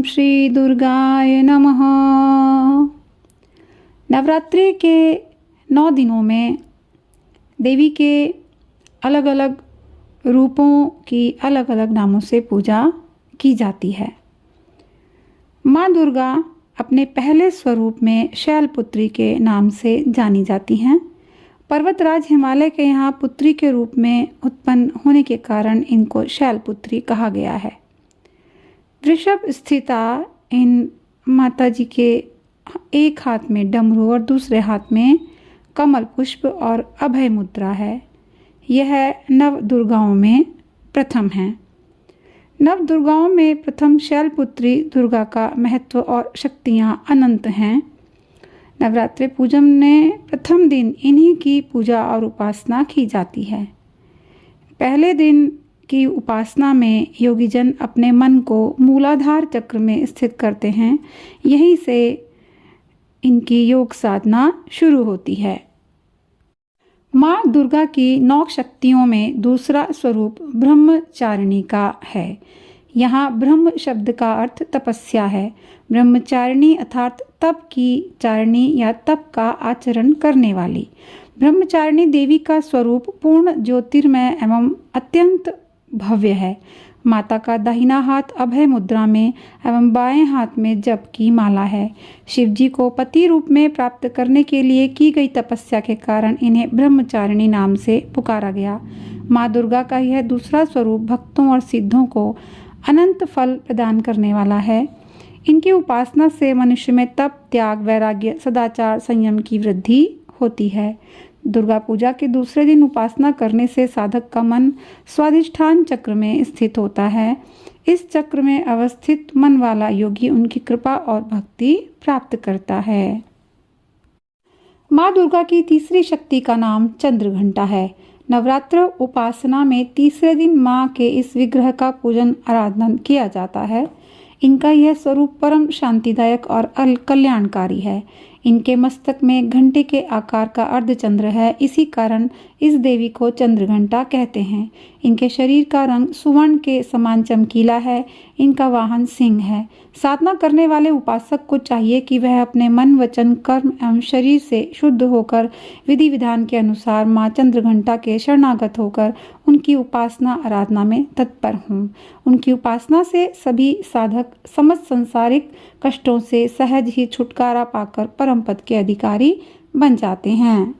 श्री दुर्गाय नमः। नवरात्रि के 9 दिनों में देवी के अलग अलग रूपों की अलग अलग नामों से पूजा की जाती है। माँ दुर्गा अपने पहले स्वरूप में शैलपुत्री के नाम से जानी जाती हैं। पर्वतराज हिमालय के यहाँ पुत्री के रूप में उत्पन्न होने के कारण इनको शैलपुत्री कहा गया है। वृषभ स्थिता इन माताजी के एक हाथ में डमरू और दूसरे हाथ में कमल पुष्प और अभय मुद्रा है। यह नव दुर्गाओं में प्रथम है। नव दुर्गाओं में प्रथम शैलपुत्री दुर्गा का महत्व और शक्तियाँ अनंत हैं। नवरात्रि पूजन में प्रथम दिन इन्हीं की पूजा और उपासना की जाती है। पहले दिन की उपासना में योगीजन अपने मन को मूलाधार चक्र में स्थित करते हैं। यहीं से इनकी योग साधना शुरू होती है। माँ दुर्गा की 9 शक्तियों में दूसरा स्वरूप ब्रह्मचारिणी का है। यहाँ ब्रह्म शब्द का अर्थ तपस्या है। ब्रह्मचारिणी अर्थात तप की चारिणी या तप का आचरण करने वाली। ब्रह्मचारिणी देवी का स्वरूप पूर्ण ज्योतिर्मय एवं अत्यंत भव्य है। माता का दाहिना हाथ अभय मुद्रा में एवं बाएं हाथ में जप की माला है। शिवजी को पति रूप में प्राप्त करने के लिए की गई तपस्या के कारण इन्हें ब्रह्मचारिणी नाम से पुकारा गया। माँ दुर्गा का यह दूसरा स्वरूप भक्तों और सिद्धों को अनंत फल प्रदान करने वाला है। इनकी उपासना से मनुष्य में तप, त्याग, वैराग्य, सदाचार, संयम की वृद्धि होती है। दुर्गा पूजा के दूसरे दिन उपासना करने से साधक का मन स्वाधिष्ठान चक्र में स्थित होता है। इस चक्र में अवस्थित मन वाला योगी उनकी कृपा और भक्ति प्राप्त करता है। माँ दुर्गा की तीसरी शक्ति का नाम चंद्रघंटा है। नवरात्र उपासना में तीसरे दिन माँ के इस विग्रह का पूजन आराधना किया जाता है। इनका यह स्वरूप परम शांतिदायक और कल्याणकारी है। इनके मस्तक में घंटे के आकार का अर्धचंद्र है। इसी कारण इस देवी को चंद्रघंटा कहते हैं। इनके शरीर का रंग सुवर्ण के समान चमकीला है। इनका वाहन सिंह है। साधना करने वाले उपासक को चाहिए कि वह अपने मन, वचन, कर्म एवं शरीर से शुद्ध होकर विधि विधान के अनुसार माँ चंद्रघंटा के शरणागत होकर उनकी उपासना आराधना में तत्पर हों। उनकी उपासना से सभी साधक समस्त सांसारिक कष्टों से सहज ही छुटकारा पाकर परम पद के अधिकारी बन जाते हैं।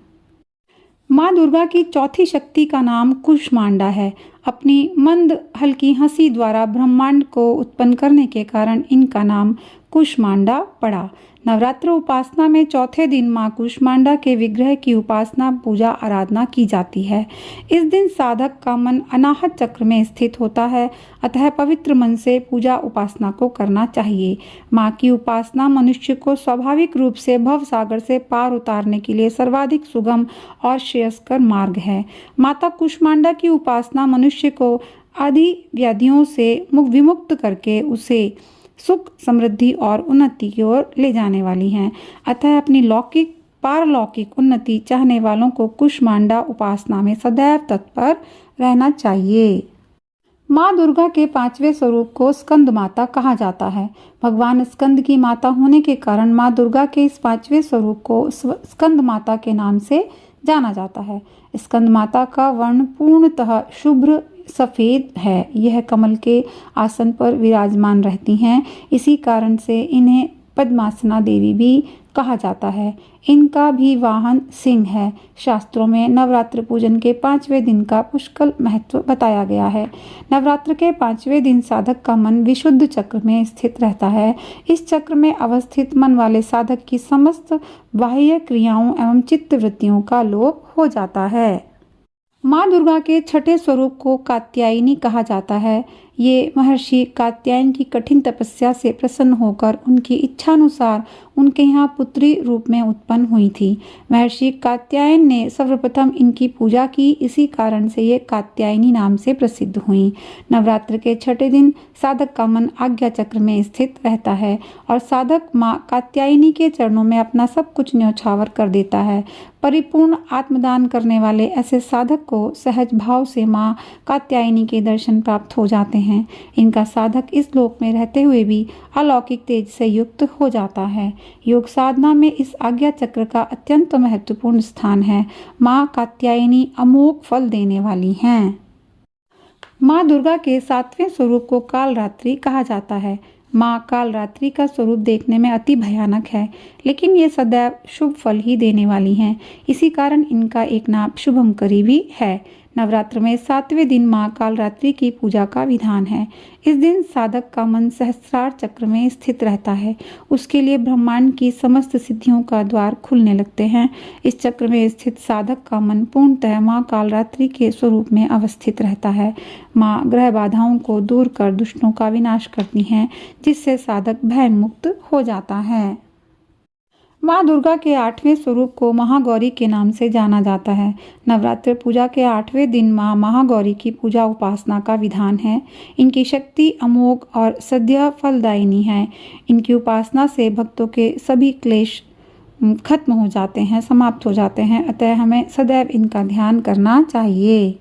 माँ दुर्गा की चौथी शक्ति का नाम कूष्मांडा है। अपनी मंद हल्की हंसी द्वारा ब्रह्मांड को उत्पन्न करने के कारण इनका नाम कूष्मांडा पड़ा। नवरात्र उपासना में चौथे दिन माँ कूष्मांडा के विग्रह की उपासना, पूजा, आराधना की जाती है। इस दिन साधक का मन अनाहत चक्र में स्थित होता है। अतः पवित्र मन से पूजा उपासना को करना चाहिए। माँ की उपासना मनुष्य को स्वाभाविक रूप से भव सागर से पार उतारने के लिए सर्वाधिक सुगम और श्रेयस्कर मार्ग है। माता कूष्मांडा की उपासना मनुष्य को आदि व्याधियों से विमुक्त करके उसे सुख, समृद्धि और उन्नति की ओर ले जाने वाली हैं। अतः अपनी लौकिक पारलौकिक उन्नति चाहने वालों को कूष्मांडा उपासना में सदैव तत्पर रहना चाहिए। माँ दुर्गा के 5वें स्वरूप को स्कंद माता कहा जाता है। भगवान स्कंद की माता होने के कारण माँ दुर्गा के इस 5वें स्वरूप को स्कंद माता के नाम से जाना जाता है। स्कंद माता का वर्ण पूर्णतः शुभ्र सफ़ेद है। यह कमल के आसन पर विराजमान रहती हैं। इसी कारण से इन्हें पद्मासना देवी भी कहा जाता है। इनका भी वाहन सिंह है। शास्त्रों में नवरात्र पूजन के 5वें दिन का पुष्कल महत्व बताया गया है। नवरात्र के 5वें दिन साधक का मन विशुद्ध चक्र में स्थित रहता है। इस चक्र में अवस्थित मन वाले साधक की समस्त बाह्य क्रियाओं एवं चित्त वृत्तियों का लोप हो जाता है। माँ दुर्गा के 6ठे स्वरूप को कात्यायनी कहा जाता है। ये महर्षि कात्यायन की कठिन तपस्या से प्रसन्न होकर उनकी इच्छानुसार उनके यहाँ पुत्री रूप में उत्पन्न हुई थी। महर्षि कात्यायन ने सर्वप्रथम इनकी पूजा की। इसी कारण से ये कात्यायनी नाम से प्रसिद्ध हुई। नवरात्र के 6ठे दिन साधक का मन आज्ञा चक्र में स्थित रहता है और साधक माँ कात्यायनी के चरणों में अपना सब कुछ न्यौछावर कर देता है। परिपूर्ण आत्मदान करने वाले ऐसे साधक को सहज भाव से माँ कात्यायनी के दर्शन प्राप्त हो जाते हैं। हैं। इनका साधक इस लोक में रहते हुए भी अलौकिक तेज से युक्त हो जाता है। योग साधना में इस आज्ञा चक्र का अत्यंत महत्वपूर्ण स्थान है। माँ कात्यायनी अमोघ फल देने वाली हैं। माँ दुर्गा के 7वें स्वरूप को कालरात्रि कहा जाता है। माँ कालरात्रि का स्वरूप देखने में अति भयानक है, लेकिन ये सदैव शुभ फल ही देने वाली हैं। इसी कारण इनका एक नाम शुभंकरी भी है। नवरात्र में 7वें दिन माँ कालरात्रि की पूजा का विधान है। इस दिन साधक का मन सहस्रार चक्र में स्थित रहता है। उसके लिए ब्रह्मांड की समस्त सिद्धियों का द्वार खुलने लगते हैं। इस चक्र में स्थित साधक का मन पूर्णतः माँ कालरात्रि के स्वरूप में अवस्थित रहता है। माँ ग्रह बाधाओं को दूर कर दुष्टों का विनाश करती हैं, जिससे साधक भय मुक्त हो जाता है। माँ दुर्गा के 8वें स्वरूप को महागौरी के नाम से जाना जाता है। नवरात्र पूजा के 8वें दिन माँ महागौरी की पूजा उपासना का विधान है। इनकी शक्ति अमोघ और सद्य फलदायिनी है। इनकी उपासना से भक्तों के सभी क्लेश खत्म हो जाते हैं, समाप्त हो जाते हैं। अतः हमें सदैव इनका ध्यान करना चाहिए।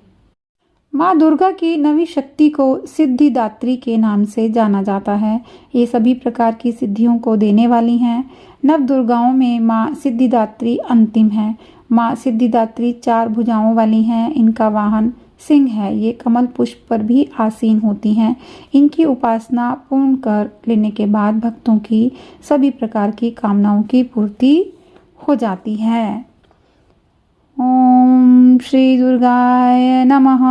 माँ दुर्गा की नवी शक्ति को सिद्धिदात्री के नाम से जाना जाता है। ये सभी प्रकार की सिद्धियों को देने वाली हैं। नव दुर्गाओं में माँ सिद्धिदात्री अंतिम है। माँ सिद्धिदात्री 4 भुजाओं वाली हैं। इनका वाहन सिंह है। ये कमल पुष्प पर भी आसीन होती हैं। इनकी उपासना पूर्ण कर लेने के बाद भक्तों की सभी प्रकार की कामनाओं की पूर्ति हो जाती है। ओम श्री दुर्गाय नमः।